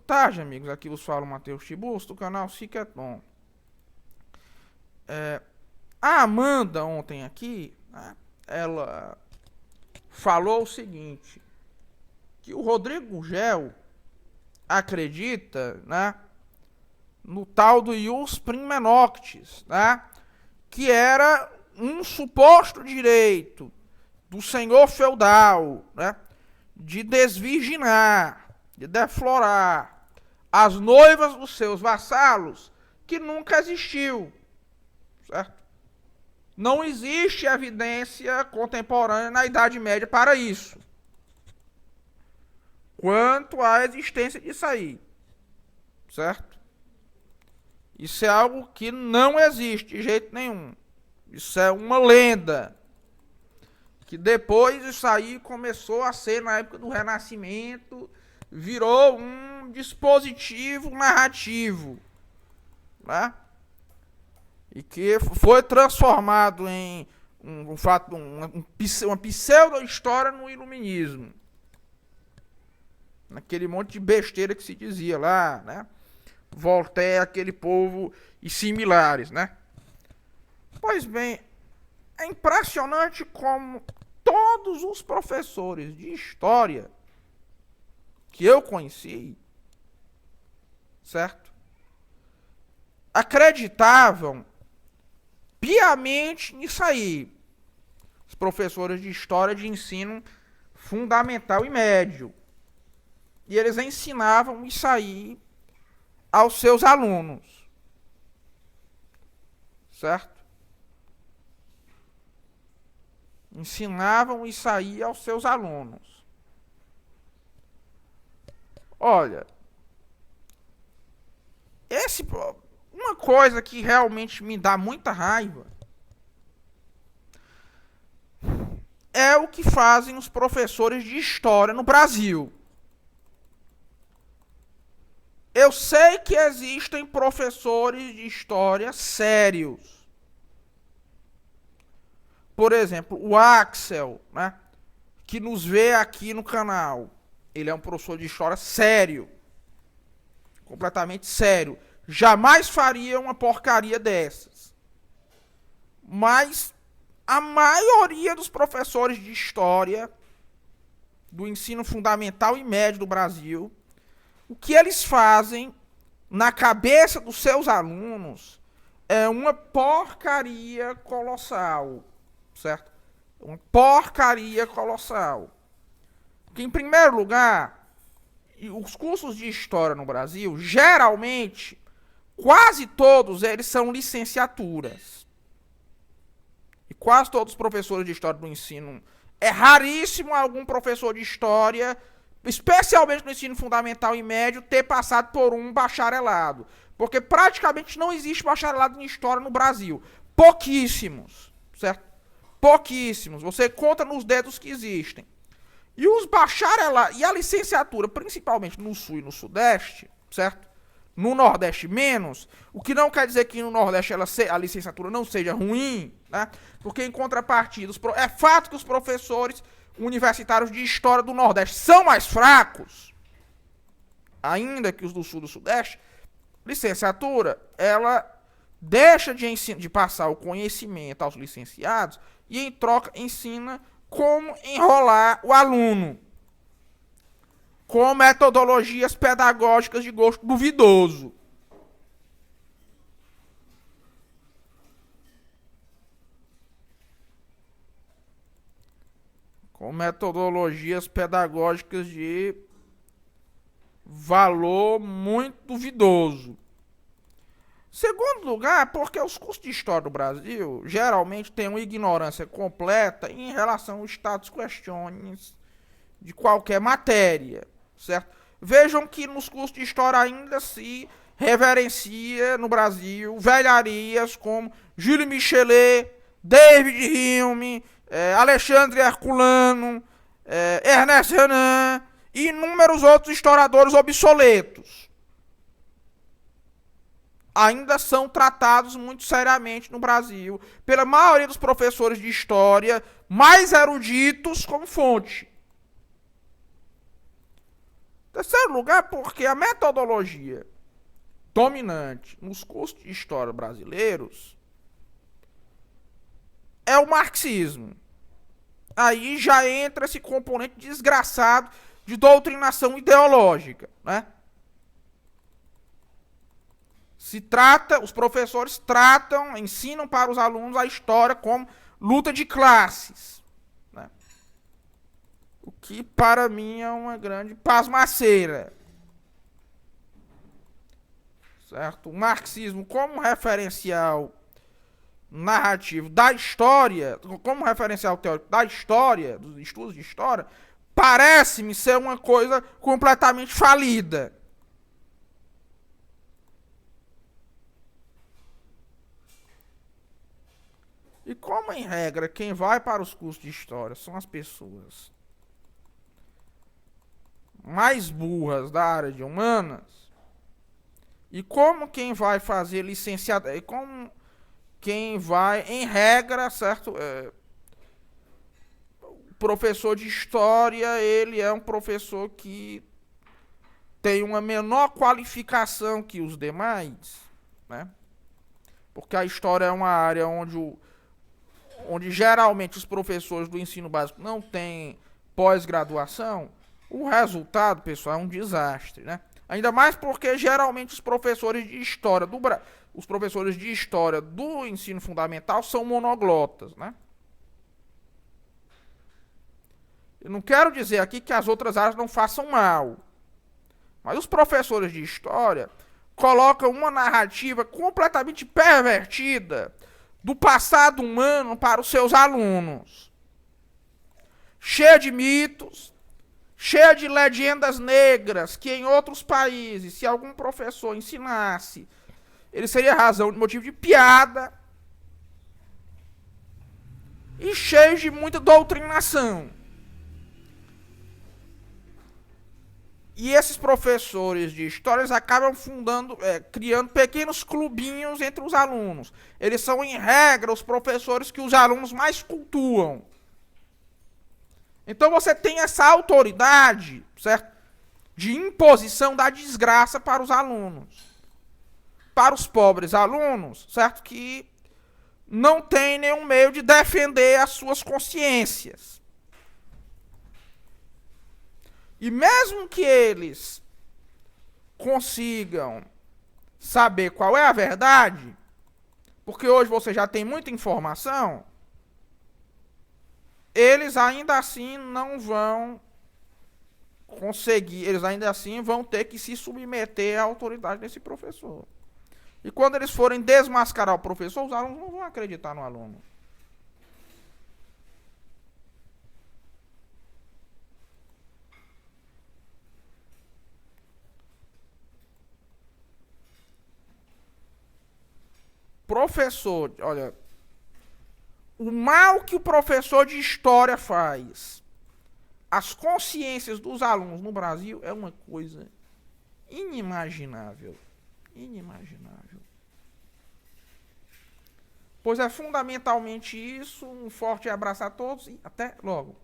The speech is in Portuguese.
tarde, amigos. Aqui vos fala o Matheus Tiburcio, do canal Ciqueton. A Amanda, ontem aqui, né, ela falou o seguinte, que o Rodrigo Gurgel acredita, né, no tal do ius prima noctis, né, que era um suposto direito do senhor feudal, né, de desvirginar, de deflorar as noivas dos seus vassalos, que nunca existiu, certo? Não existe evidência contemporânea na Idade Média para isso, quanto à existência disso aí, certo? Isso é algo que não existe de jeito nenhum. Isso é uma lenda, que depois isso aí começou a ser, na época do Renascimento, virou um dispositivo narrativo, né? E que foi transformado em uma pseudo-história no iluminismo. Naquele monte de besteira que se dizia lá, né? Voltaire, aquele povo e similares, né? Pois bem, é impressionante como todos os professores de história que eu conheci, certo? Acreditavam piamente nisso aí. Os professores de história de ensino fundamental e médio. E eles ensinavam isso aí aos seus alunos. Certo? Ensinavam isso aí aos seus alunos. Olha, uma coisa que realmente me dá muita raiva é o que fazem os professores de história no Brasil. Eu sei que existem professores de história sérios. Por exemplo, o Axel, né, que nos vê aqui no canal. Ele é um professor de história sério. Completamente sério. Jamais faria uma porcaria dessas. Mas a maioria dos professores de história do ensino fundamental e médio do Brasil, o que eles fazem na cabeça dos seus alunos é uma porcaria colossal, certo? Uma porcaria colossal. Porque, em primeiro lugar, os cursos de história no Brasil, geralmente, quase todos eles são licenciaturas. E quase todos os professores de história do ensino, é raríssimo algum professor de história, especialmente no ensino fundamental e médio, ter passado por um bacharelado. Porque praticamente não existe bacharelado em história no Brasil. Pouquíssimos, certo? Pouquíssimos. Você conta nos dedos que existem. E os bacharelados, e a licenciatura, principalmente no Sul e no Sudeste, certo? No Nordeste menos, o que não quer dizer que no Nordeste a licenciatura não seja ruim, né? Porque em contrapartida, é fato que os professores universitários de história do Nordeste são mais fracos, ainda que os do Sul e do Sudeste. Licenciatura, ela deixa de passar o conhecimento aos licenciados e, em troca, ensina como enrolar o aluno, com metodologias pedagógicas de gosto duvidoso. Com metodologias pedagógicas de valor muito duvidoso. Segundo lugar, porque os cursos de história do Brasil geralmente têm uma ignorância completa em relação aos status questiones de qualquer matéria, certo? Vejam que nos cursos de história ainda se reverencia no Brasil velharias como Júlio Michelet, David Hume, Alexandre Herculano, Ernest Renan e inúmeros outros historiadores obsoletos. Ainda são tratados muito seriamente no Brasil pela maioria dos professores de história mais eruditos como fonte. Terceiro lugar, porque a metodologia dominante nos cursos de história brasileiros é o marxismo. Aí já entra esse componente desgraçado de doutrinação ideológica, né? Os professores ensinam para os alunos a história como luta de classes, né? O que para mim é uma grande pasmaceira. Certo? O marxismo como referencial narrativo da história, como referencial teórico da história, dos estudos de história, parece-me ser uma coisa completamente falida. E como, em regra, quem vai para os cursos de história são as pessoas mais burras da área de humanas, e como quem vai fazer licenciado, e como quem vai, em regra, certo? O professor de história, ele é um professor que tem uma menor qualificação que os demais, né? Porque a história é uma área onde geralmente os professores do ensino básico não têm pós-graduação. O resultado, pessoal, é um desastre, né? Ainda mais porque geralmente os professores de história do ensino fundamental são monoglotas, né? Eu não quero dizer aqui que as outras áreas não façam mal, mas os professores de história colocam uma narrativa completamente pervertida do passado humano para os seus alunos. Cheia de mitos, cheia de legendas negras que em outros países, se algum professor ensinasse, ele seria razão de motivo de piada, e cheio de muita doutrinação. E esses professores de histórias acabam criando pequenos clubinhos entre os alunos. Eles são, em regra, os professores que os alunos mais cultuam. Então você tem essa autoridade, certo? De imposição da desgraça para os alunos. Para os pobres alunos, certo? Que não tem nenhum meio de defender as suas consciências. E mesmo que eles consigam saber qual é a verdade, porque hoje você já tem muita informação, eles ainda assim não vão conseguir, eles ainda assim vão ter que se submeter à autoridade desse professor. E quando eles forem desmascarar o professor, os alunos não vão acreditar no aluno. Professor, olha, o mal que o professor de história faz às consciências dos alunos no Brasil é uma coisa inimaginável. Inimaginável. Pois é fundamentalmente isso. Um forte abraço a todos e até logo.